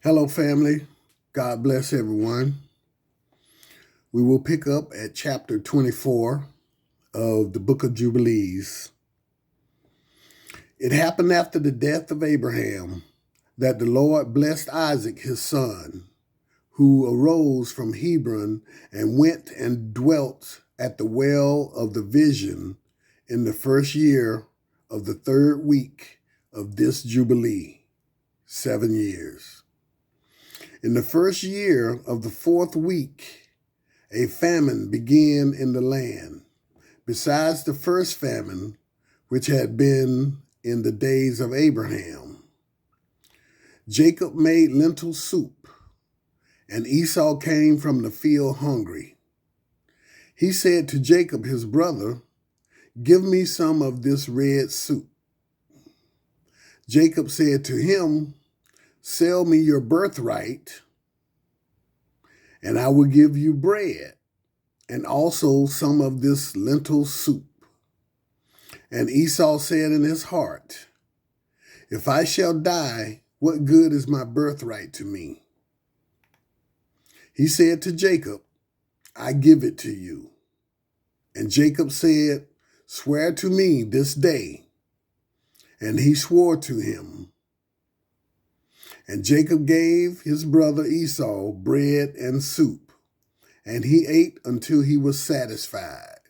Hello, family. God bless everyone. We will pick up at chapter 24 of the book of Jubilees. It happened after the death of Abraham that the Lord blessed Isaac, his son, who arose from Hebron and went and dwelt at the well of the vision in the first year of the third week of this Jubilee, 7 years. In the first year of the fourth week, a famine began in the land, besides the first famine, which had been in the days of Abraham. Jacob made lentil soup, and Esau came from the field hungry. He said to Jacob his brother, "Give me some of this red soup." Jacob said to him, "Sell me your birthright, and I will give you bread, and also some of this lentil soup." And Esau said in his heart, "If I shall die, what good is my birthright to me?" He said to Jacob, "I give it to you." And Jacob said, "Swear to me this day." And he swore to him. And Jacob gave his brother Esau bread and soup, and he ate until he was satisfied.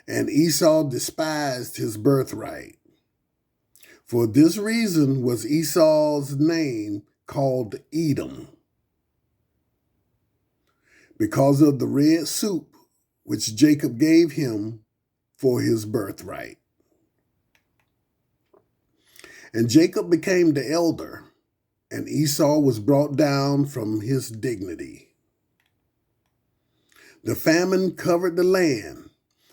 And Esau despised his birthright. For this reason was Esau's name called Edom, because of the red soup which Jacob gave him for his birthright. And Jacob became the elder, and Esau was brought down from his dignity. The famine covered the land,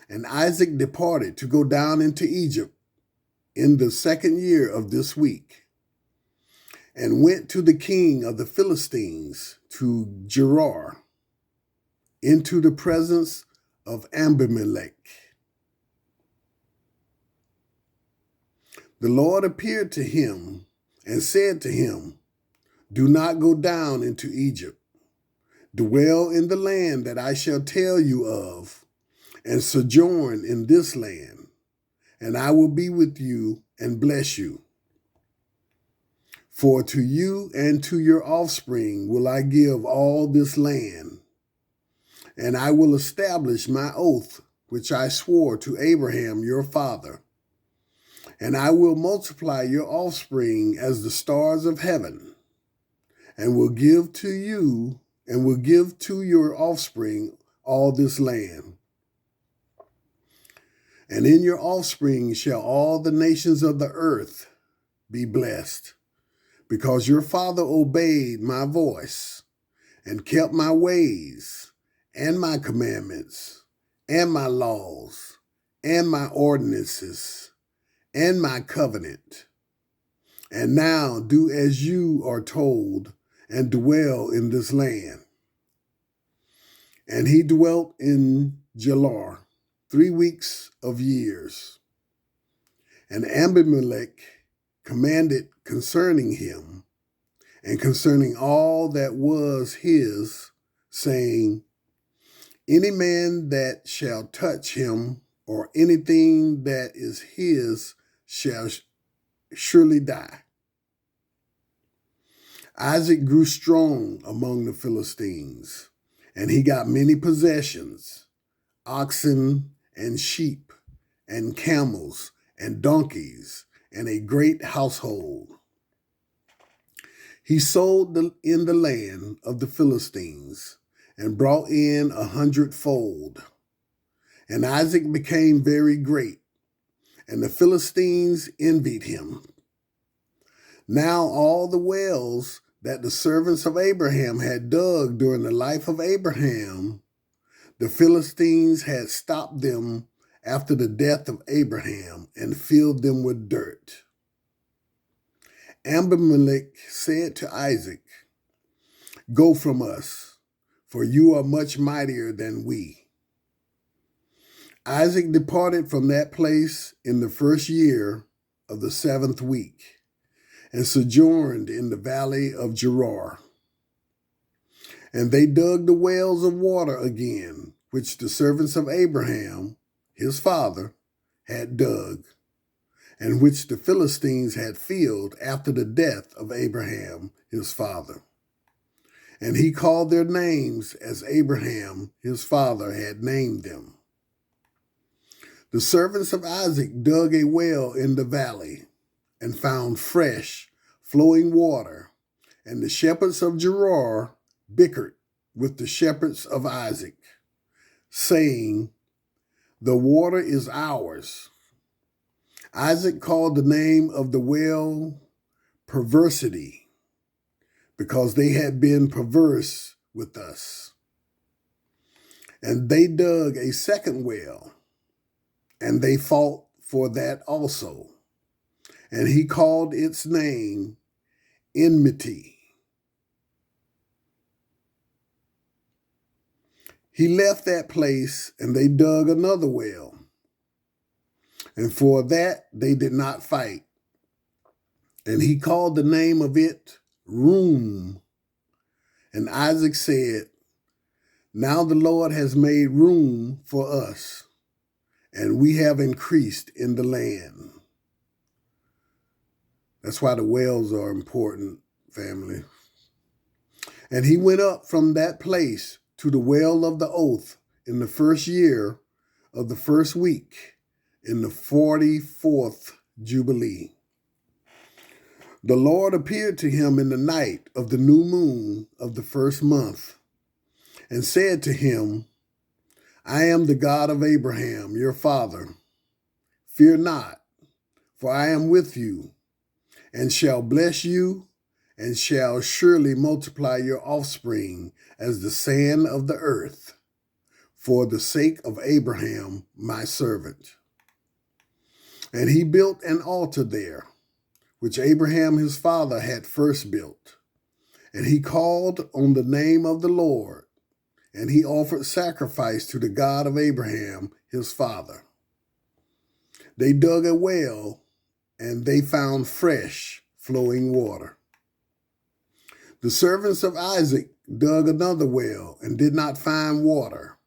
and Isaac departed to go down into Egypt in the second year of this week, and went to the king of the Philistines, to Gerar, into the presence of Abimelech. The Lord appeared to him and said to him, "Do not go down into Egypt. Dwell in the land that I shall tell you of, and sojourn in this land, and I will be with you and bless you. For to you and to your offspring will I give all this land, and I will establish my oath which I swore to Abraham your father. And I will multiply your offspring as the stars of heaven, and will give to you and will give to your offspring all this land. And in your offspring shall all the nations of the earth be blessed, because your father obeyed my voice and kept my ways and my commandments and my laws and my ordinances and my covenant. And now do as you are told and dwell in this land." And he dwelt in Gerar 3 weeks of years. And Abimelech commanded concerning him and concerning all that was his, saying, "Any man that shall touch him or anything that is his shall surely die." Isaac grew strong among the Philistines, and he got many possessions, oxen and sheep and camels and donkeys, and a great household. He sold in the land of the Philistines and brought in 100-fold. And Isaac became very great, and the Philistines envied him. Now all the wells that the servants of Abraham had dug during the life of Abraham, the Philistines had stopped them after the death of Abraham and filled them with dirt. Abimelech said to Isaac, "Go from us, for you are much mightier than we." Isaac departed from that place in the first year of the 7th week, and sojourned in the valley of Gerar. And they dug the wells of water again, which the servants of Abraham, his father, had dug, and which the Philistines had filled after the death of Abraham, his father. And he called their names as Abraham, his father, had named them. The servants of Isaac dug a well in the valley and found fresh, flowing water, and the shepherds of Gerar bickered with the shepherds of Isaac, saying, "The water is ours." Isaac called the name of the well Perversity, because they had been perverse with us. And they dug a second well, and they fought for that also. And he called its name Enmity. He left that place, and they dug another well. And for that they did not fight. And he called the name of it Room. And Isaac said, "Now the Lord has made room for us, and we have increased in the land." That's why the wells are important, family. And he went up from that place to the well of the oath in the first year of the first week, in the 44th Jubilee. The Lord appeared to him in the night of the new moon of the first month, and said to him, "I am the God of Abraham, your father. Fear not, for I am with you, and shall bless you, and shall surely multiply your offspring as the sand of the earth, for the sake of Abraham, my servant." And he built an altar there, which Abraham his father had first built. And he called on the name of the Lord, and he offered sacrifice to the God of Abraham his father. They dug a well, and they found fresh, flowing water. The servants of Isaac dug another well and did not find water.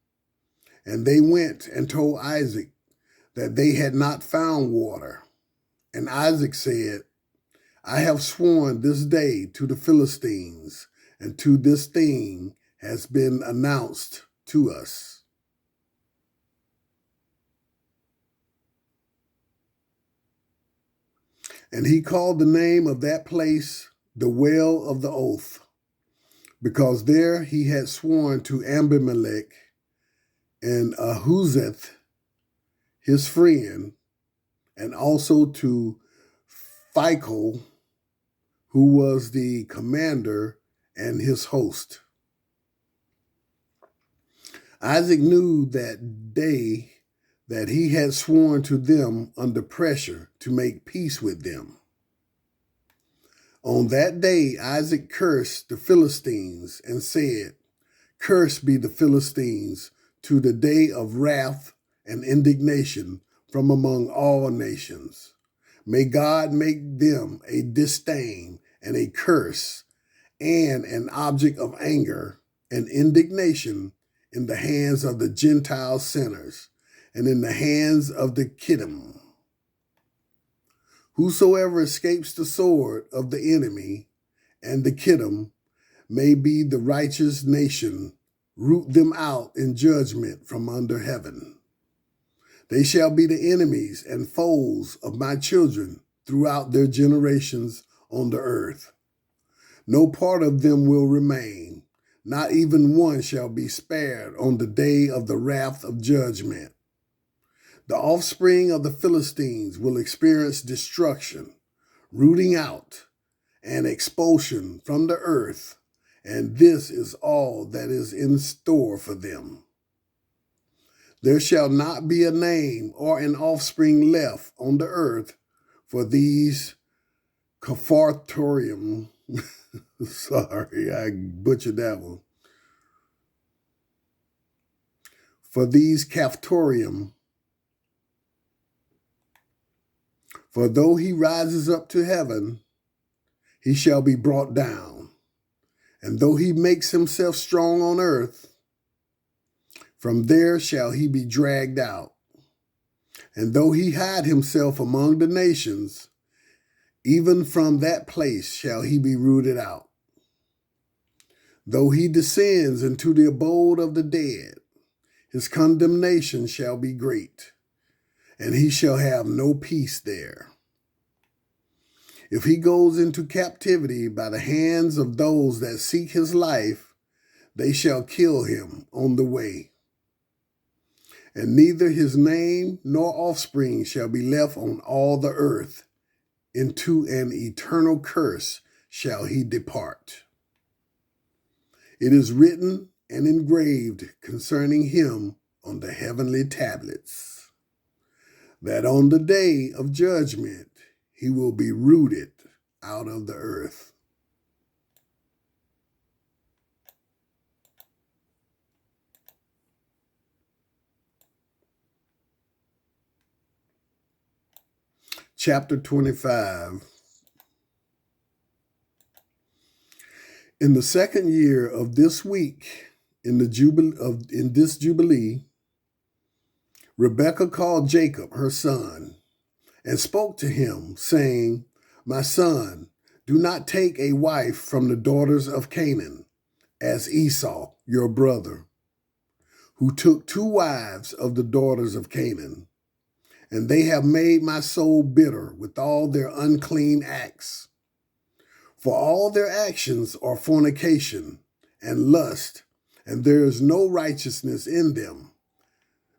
And they went and told Isaac that they had not found water. And Isaac said, "I have sworn this day to the Philistines, and to this thing has been announced to us." And he called the name of that place the Well of the Oath, because there he had sworn to Abimelech and Ahuzeth, his friend, and also to Phicol, who was the commander, and his host. Isaac knew that day that he had sworn to them under pressure to make peace with them. On that day, Isaac cursed the Philistines and said, "Cursed be the Philistines to the day of wrath and indignation from among all nations. May God make them a disdain and a curse and an object of anger and indignation in the hands of the Gentile sinners and in the hands of the Kittim. Whosoever escapes the sword of the enemy and the Kittim may be the righteous nation, root them out in judgment from under heaven. They shall be the enemies and foes of my children throughout their generations on the earth. No part of them will remain, not even one shall be spared on the day of the wrath of judgment. The offspring of the Philistines will experience destruction, rooting out, and expulsion from the earth, and this is all that is in store for them. There shall not be a name or an offspring left on the earth for these Caphartorium." Sorry, I butchered that one. "For these Caphartorium, for though he rises up to heaven, he shall be brought down. And though he makes himself strong on earth, from there shall he be dragged out. And though he hide himself among the nations, even from that place shall he be rooted out. Though he descends into the abode of the dead, his condemnation shall be great, and he shall have no peace there. If he goes into captivity by the hands of those that seek his life, they shall kill him on the way. And neither his name nor offspring shall be left on all the earth. Into an eternal curse shall he depart. It is written and engraved concerning him on the heavenly tablets, that on the day of judgment he will be rooted out of the earth. Chapter 25. In the second year of this week, in this jubilee, Rebekah called Jacob, her son, and spoke to him, saying, "My son, do not take a wife from the daughters of Canaan, as Esau, your brother, who took 2 wives of the daughters of Canaan. And they have made my soul bitter with all their unclean acts. For all their actions are fornication and lust, and there is no righteousness in them,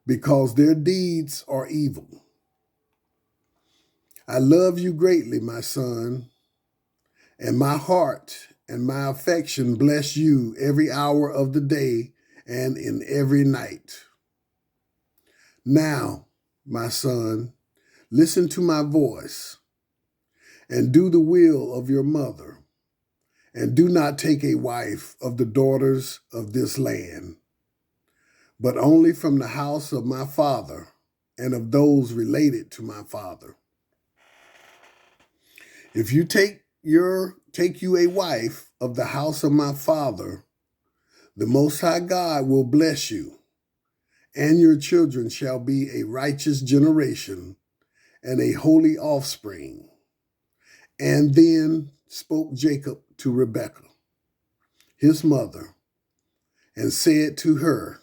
because their deeds are evil. I love you greatly, my son, and my heart and my affection bless you every hour of the day and in every night. Now, my son, listen to my voice, and do the will of your mother, and do not take a wife of the daughters of this land, but only from the house of my father and of those related to my father. If you take you a wife of the house of my father, the Most High God will bless you, and your children shall be a righteous generation and a holy offspring." And then spoke Jacob to Rebekah, his mother, and said to her,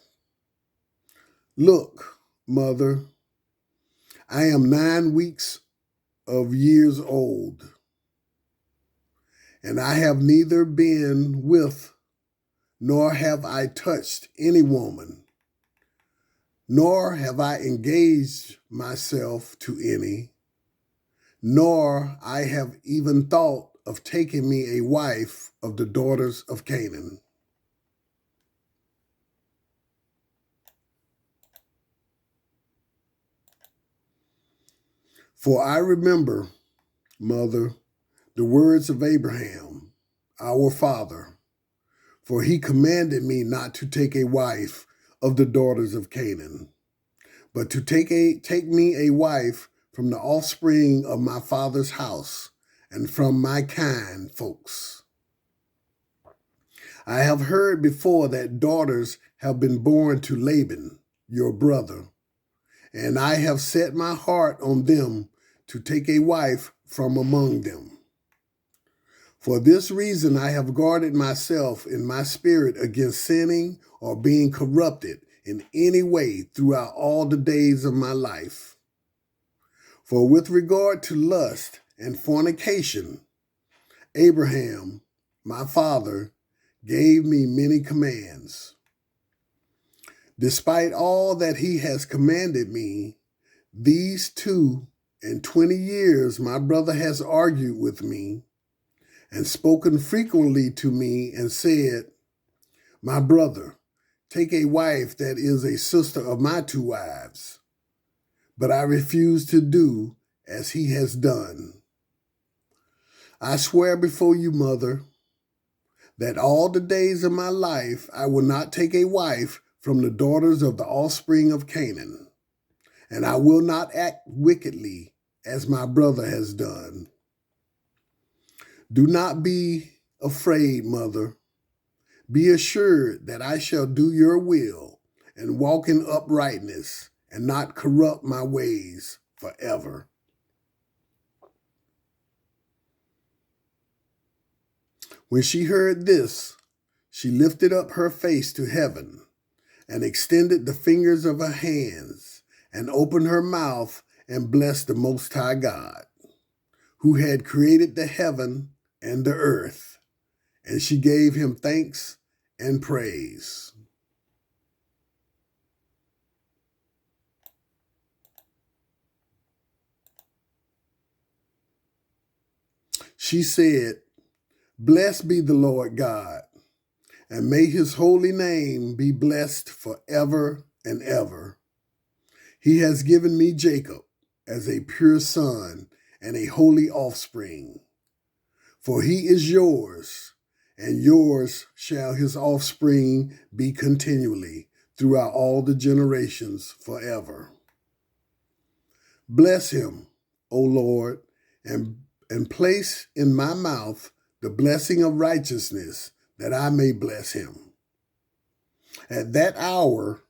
"Look, mother, I am 9 weeks of years old, and I have neither been with nor have I touched any woman, nor have I engaged myself to any, nor I have even thought of taking me a wife of the daughters of Canaan. For I remember, mother, the words of Abraham, our father, for he commanded me not to take a wife of the daughters of Canaan, but to take me a wife from the offspring of my father's house and from my kind folks. I have heard before that daughters have been born to Laban, your brother, and I have set my heart on them to take a wife from among them. For this reason I have guarded myself in my spirit against sinning or being corrupted in any way throughout all the days of my life. For with regard to lust and fornication, Abraham, my father, gave me many commands. Despite all that he has commanded me, these 22 years my brother has argued with me and spoken frequently to me and said, "My brother, take a wife that is a sister of my 2 wives." But I refuse to do as he has done. I swear before you, mother, that all the days of my life I will not take a wife from the daughters of the offspring of Canaan, and I will not act wickedly as my brother has done. Do not be afraid, mother. Be assured that I shall do your will and walk in uprightness and not corrupt my ways forever. When she heard this, she lifted up her face to heaven and extended the fingers of her hands and opened her mouth and blessed the Most High God, who had created the heaven and the earth. And she gave him thanks and praise. She said, "Blessed be the Lord God, and may his holy name be blessed forever and ever. He has given me Jacob as a pure son and a holy offspring. For he is yours, and yours shall his offspring be continually throughout all the generations forever. Bless him, O Lord, and place in my mouth the blessing of righteousness, that I may bless him." At that hour,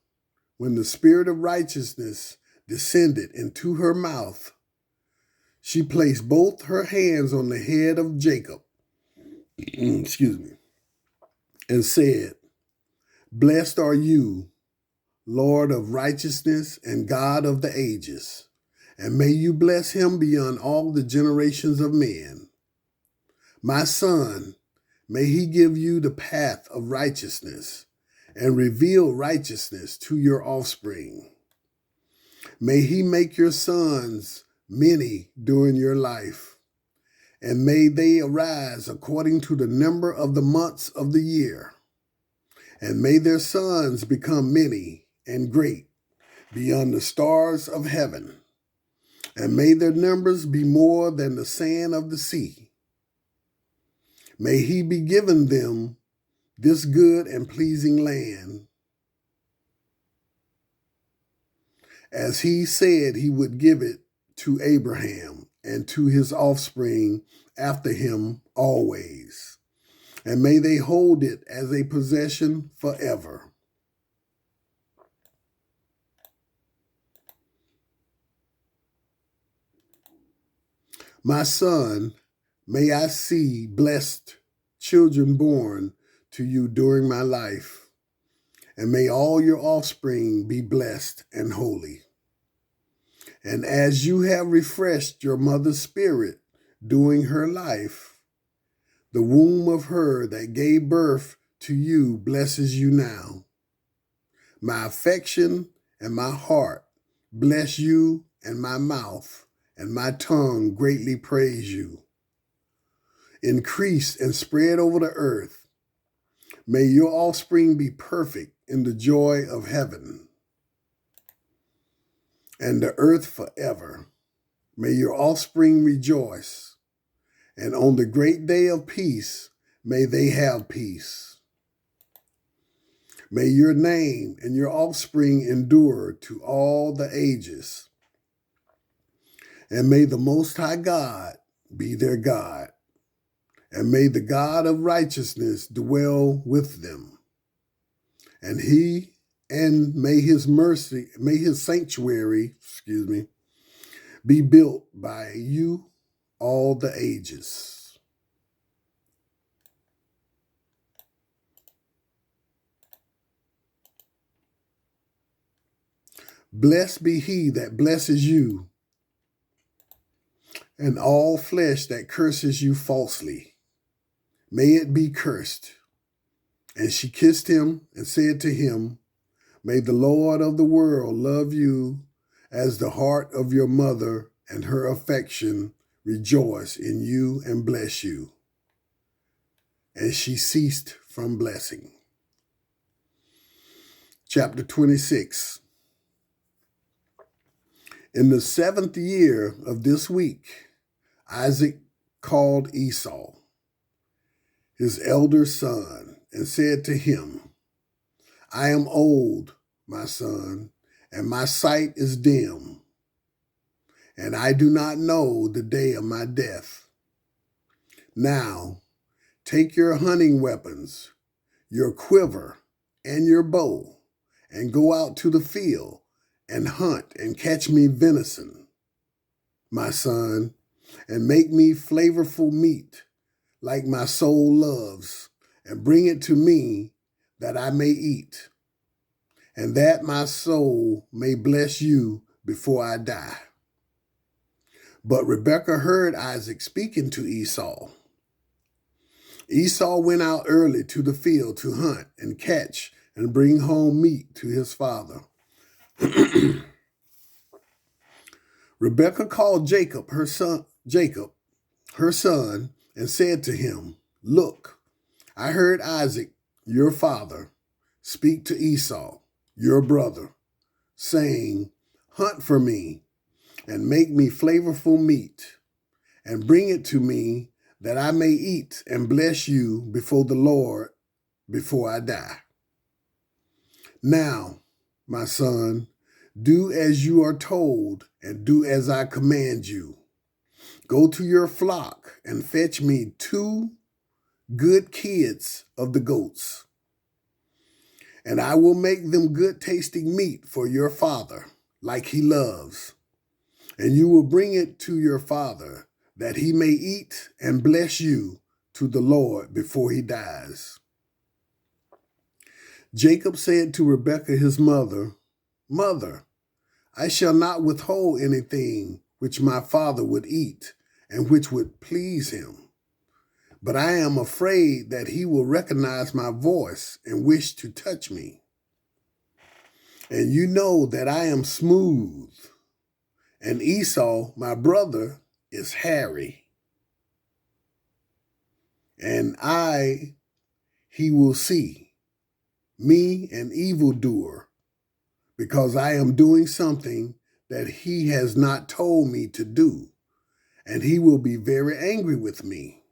when the spirit of righteousness descended into her mouth, she placed both her hands on the head of Jacob, excuse me, and said, "Blessed are you, Lord of righteousness and God of the ages, and may you bless him beyond all the generations of men. My son, may he give you the path of righteousness and reveal righteousness to your offspring. May he make your sons many during your life, and may they arise according to the number of the months of the year. And may their sons become many and great beyond the stars of heaven, and may their numbers be more than the sand of the sea. May he be given them this good and pleasing land, as he said he would give it to Abraham and to his offspring after him always. And may they hold it as a possession forever. My son, may I see blessed children born to you during my life, and may all your offspring be blessed and holy. And as you have refreshed your mother's spirit during her life, the womb of her that gave birth to you blesses you now. My affection and my heart bless you, and my mouth and my tongue greatly praise you. Increase and spread over the earth. May your offspring be perfect in the joy of heaven and the earth forever. May your offspring rejoice, and on the great day of peace, may they have peace. May your name and your offspring endure to all the ages, and may the Most High God be their God, and may the God of righteousness dwell with them. And may his mercy, may his sanctuary, be built by you all the ages. Blessed be he that blesses you, and all flesh that curses you falsely, may it be cursed. And she kissed him and said to him, "May the Lord of the world love you as the heart of your mother and her affection rejoice in you and bless you." And she ceased from blessing. Chapter 26. In the 7th year of this week, Isaac called Esau, his elder son, and said to him, "I am old, my son, and my sight is dim, and I do not know the day of my death. Now, take your hunting weapons, your quiver, and your bow, and go out to the field and hunt and catch me venison, my son, and make me flavorful meat like my soul loves, and bring it to me that I may eat, and that my soul may bless you before I die. But Rebekah heard Isaac speaking to Esau. Esau went out early to the field to hunt and catch and bring home meat to his father. Rebekah called Jacob, her son, and said to him, "Look, I heard Isaac, your father, speak to Esau, your brother, saying, 'Hunt for me and make me flavorful meat, and bring it to me that I may eat and bless you before the Lord before I die.' Now, my son, do as you are told and do as I command you. Go to your flock and fetch me 2 good kids of the goats, and I will make them good tasting meat for your father, like he loves. And you will bring it to your father, that he may eat and bless you to the Lord before he dies." Jacob said to Rebekah his mother, "Mother, I shall not withhold anything which my father would eat and which would please him. But I am afraid that he will recognize my voice and wish to touch me. And you know that I am smooth, and Esau, my brother, is hairy. And he will see, me an evildoer, because I am doing something that he has not told me to do, and he will be very angry with me.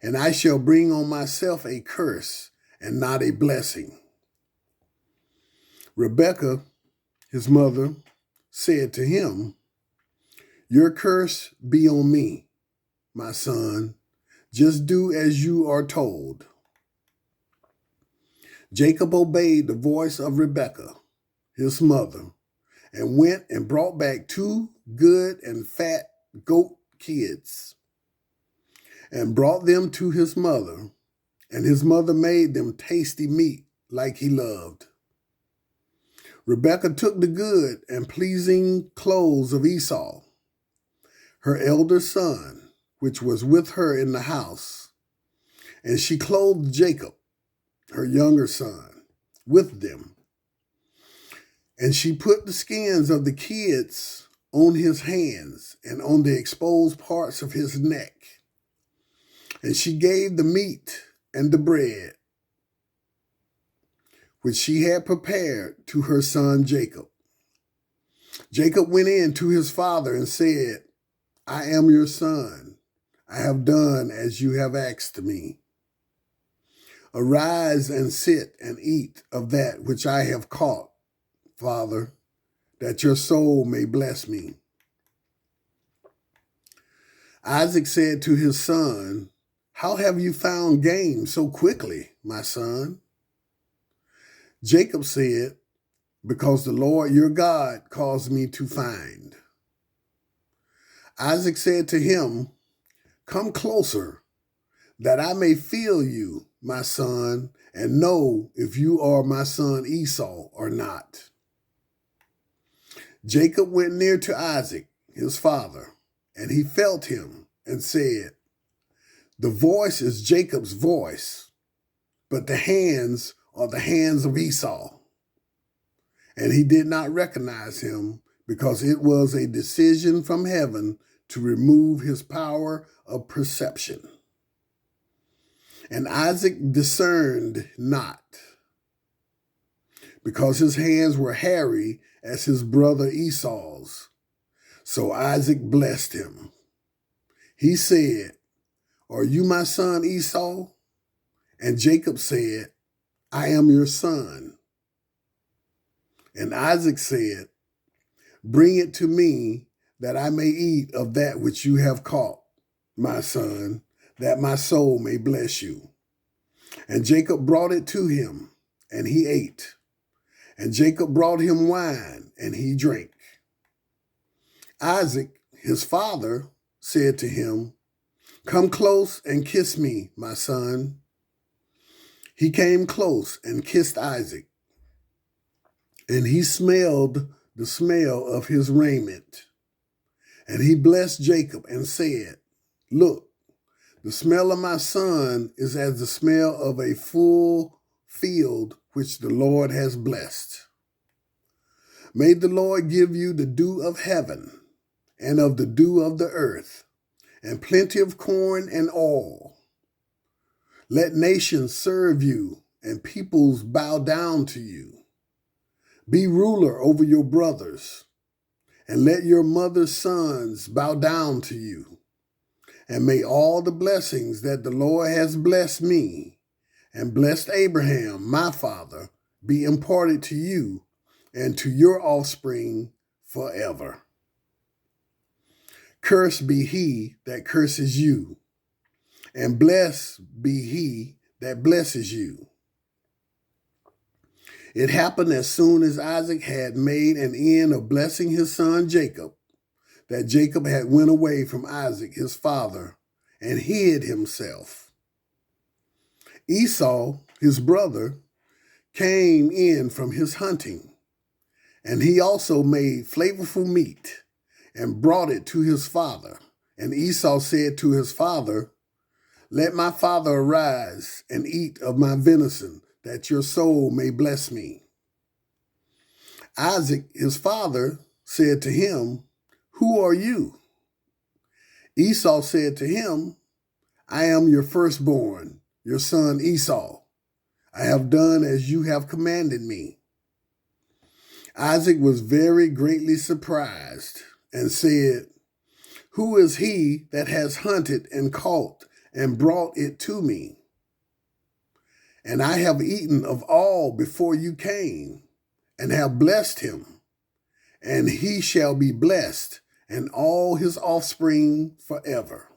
And I shall bring on myself a curse and not a blessing." Rebekah, his mother, said to him, "Your curse be on me, my son. Just do as you are told." Jacob obeyed the voice of Rebekah, his mother, and went and brought back 2 good and fat goat kids, and brought them to his mother, and his mother made them tasty meat like he loved. Rebekah took the good and pleasing clothes of Esau, her elder son, which was with her in the house, and she clothed Jacob, her younger son, with them. And she put the skins of the kids on his hands and on the exposed parts of his neck. And she gave the meat and the bread, which she had prepared, to her son Jacob. Jacob went in to his father and said, "I am your son. I have done as you have asked me. Arise and sit and eat of that which I have caught, Father, that your soul may bless me." Isaac said to his son, "How have you found game so quickly, my son?" Jacob said, "Because the Lord your God caused me to find." Isaac said to him, "Come closer, that I may feel you, my son, and know if you are my son Esau or not." Jacob went near to Isaac, his father, and he felt him and said, "The voice is Jacob's voice, but the hands are the hands of Esau." And he did not recognize him, because it was a decision from heaven to remove his power of perception. And Isaac discerned not, because his hands were hairy as his brother Esau's. So Isaac blessed him. He said, "Are you my son Esau?" And Jacob said, "I am your son." And Isaac said, "Bring it to me, that I may eat of that which you have caught, my son, that my soul may bless you. And Jacob brought it to him, and he ate. And Jacob brought him wine, and he drank. Isaac, his father, said to him, "Come close and kiss me, my son." He came close and kissed Isaac, and he smelled the smell of his raiment. And he blessed Jacob and said, "Look, the smell of my son is as the smell of a full field which the Lord has blessed. May the Lord give you the dew of heaven and of the dew of the earth, and plenty of corn and oil. Let nations serve you and peoples bow down to you. Be ruler over your brothers, and let your mother's sons bow down to you. And may all the blessings that the Lord has blessed me and blessed Abraham, my father, be imparted to you and to your offspring forever. Cursed be he that curses you, and blessed be he that blesses you." It happened as soon as Isaac had made an end of blessing his son Jacob, that Jacob had went away from Isaac his father and hid himself. Esau, his brother, came in from his hunting, and he also made flavorful meat and brought it to his father. And Esau said to his father, "Let my father arise and eat of my venison, that your soul may bless me." Isaac, his father, said to him, "Who are you?" Esau said to him, "I am your firstborn, your son Esau. I have done as you have commanded me." Isaac was very greatly surprised and said, "Who is he that has hunted and caught and brought it to me? And I have eaten of all before you came, and have blessed him, and he shall be blessed, and all his offspring forever."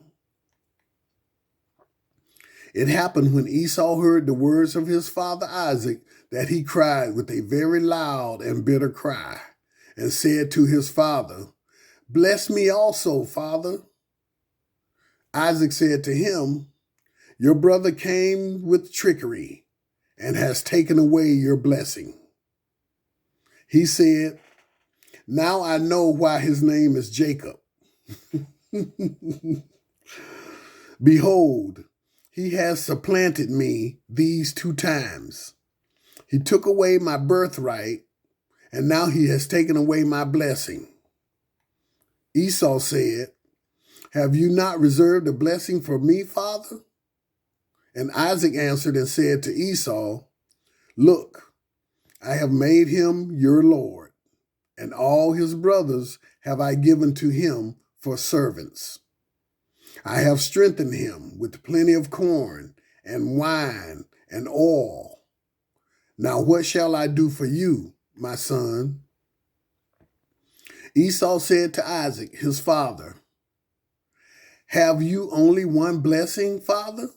It happened when Esau heard the words of his father Isaac that he cried with a very loud and bitter cry, and said to his father, "Bless me also, father." Isaac said to him, "Your brother came with trickery and has taken away your blessing." He said, "Now I know why his name is Jacob. Behold, he has supplanted me these 2 times. He took away my birthright, and now he has taken away my blessing." Esau said, "Have you not reserved a blessing for me, father?" And Isaac answered and said to Esau, "Look, I have made him your lord, and all his brothers have I given to him for servants. I have strengthened him with plenty of corn and wine and oil. Now what shall I do for you, my son?" Esau said to Isaac, his father, "Have you only one blessing, father?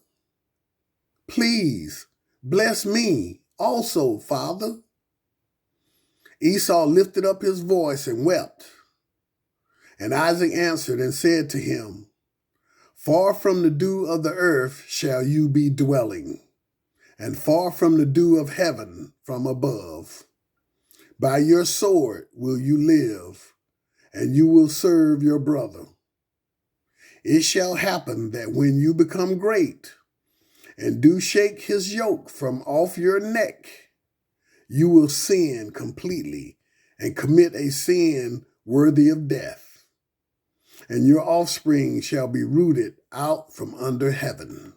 Please bless me also, father." Esau lifted up his voice and wept. And Isaac answered and said to him, "Far from the dew of the earth shall you be dwelling, and far from the dew of heaven from above. By your sword will you live, and you will serve your brother. It shall happen that when you become great, and do shake his yoke from off your neck, you will sin completely and commit a sin worthy of death, and your offspring shall be rooted out from under heaven."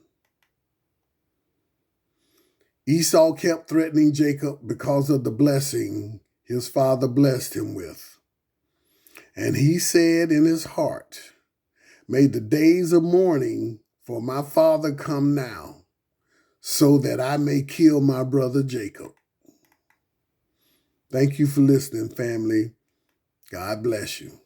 Esau kept threatening Jacob because of the blessing his father blessed him with. And he said in his heart, "May the days of mourning for my father come now, so that I may kill my brother Jacob." Thank you for listening, family. God bless you.